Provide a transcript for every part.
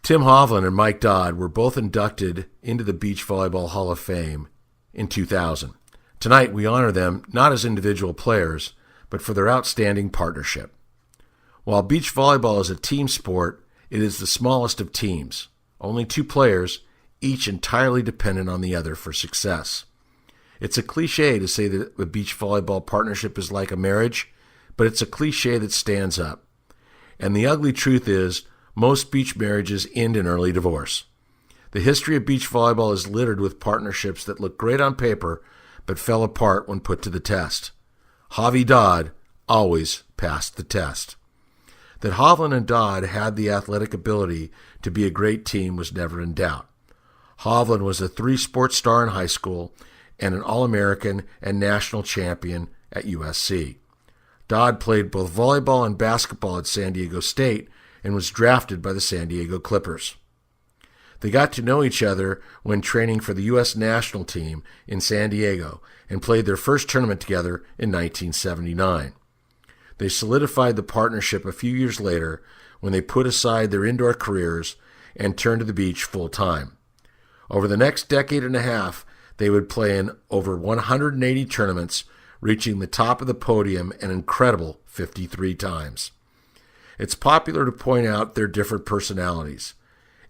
Tim Hovland and Mike Dodd were both inducted into the Beach Volleyball Hall of Fame in 2000. Tonight, we honor them not as individual players, but for their outstanding partnership. While beach volleyball is a team sport, it is the smallest of teams. Only two players, each entirely dependent on the other for success. It's a cliche to say that the beach volleyball partnership is like a marriage, but it's a cliche that stands up. And the ugly truth is, most beach marriages end in early divorce. The history of beach volleyball is littered with partnerships that look great on paper, but fell apart when put to the test. Hovey Dodd always passed the test. That Hovland and Dodd had the athletic ability to be a great team was never in doubt. Hovland was a three-sport star in high school and an All-American and national champion at USC. Dodd played both volleyball and basketball at San Diego State and was drafted by the San Diego Clippers. They got to know each other when training for the U.S. national team in San Diego and played their first tournament together in 1979. They solidified the partnership a few years later when they put aside their indoor careers and turned to the beach full-time. Over the next decade and a half, they would play in over 180 tournaments, reaching the top of the podium an incredible 53 times. It's popular to point out their different personalities.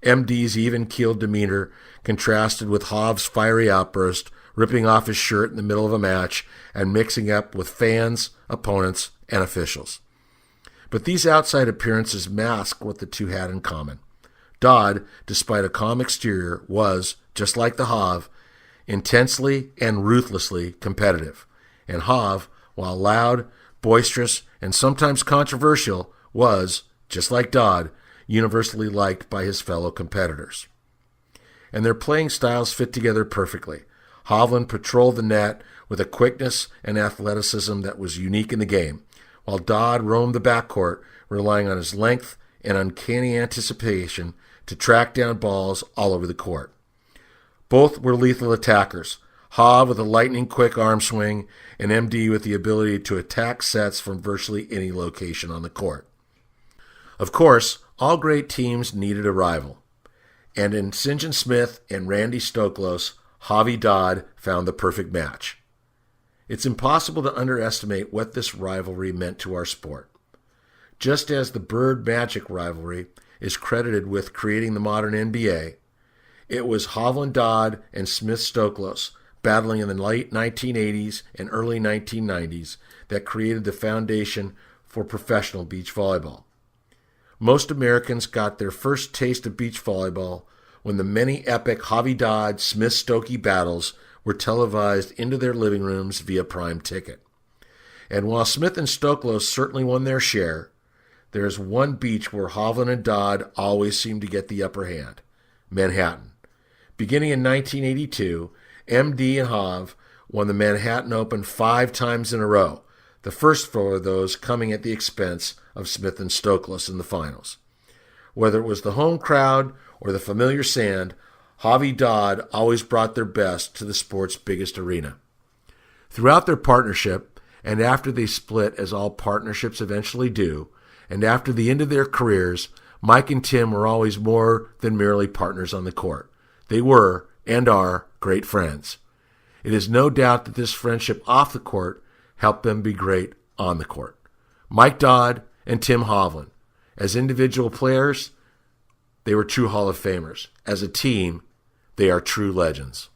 MD's even-keeled demeanor contrasted with Hov's fiery outburst, ripping off his shirt in the middle of a match and mixing up with fans, opponents, and officials. But these outside appearances mask what the two had in common. Dodd, despite a calm exterior, was, just like the Hov, intensely and ruthlessly competitive. And Hov, while loud, boisterous, and sometimes controversial, was, just like Dodd, universally liked by his fellow competitors. And their playing styles fit together perfectly. Hovland patrolled the net with a quickness and athleticism that was unique in the game, while Dodd roamed the backcourt, relying on his length and uncanny anticipation to track down balls all over the court. Both were lethal attackers, Hov with a lightning-quick arm swing, and MD with the ability to attack sets from virtually any location on the court. Of course, all great teams needed a rival, and in St. John Smith and Randy Stoklos, Hovey Dodd found the perfect match. It's impossible to underestimate what this rivalry meant to our sport. Just as the Bird Magic rivalry is credited with creating the modern NBA, it was Hovland Dodd and Smith Stoklos battling in the late 1980s and early 1990s that created the foundation for professional beach volleyball. Most Americans got their first taste of beach volleyball when the many epic Hovey Dodd Smith Stokey battles were televised into their living rooms via Prime Ticket. And while Smith and Stoklos certainly won their share, there is one beach where Hovland and Dodd always seemed to get the upper hand: Manhattan. Beginning in 1982, MD and Hov won the Manhattan Open 5 times in a row, the first 4 of those coming at the expense of Smith and Stoklos in the finals. Whether it was the home crowd or the familiar sand, Hovey Dodd always brought their best to the sport's biggest arena. Throughout their partnership, and after they split as all partnerships eventually do, and after the end of their careers, Mike and Tim were always more than merely partners on the court. They were, and are, great friends. It is no doubt that this friendship off the court helped them be great on the court. Mike Dodd and Tim Hovland. As individual players, they were true Hall of Famers. As a team, they are true legends.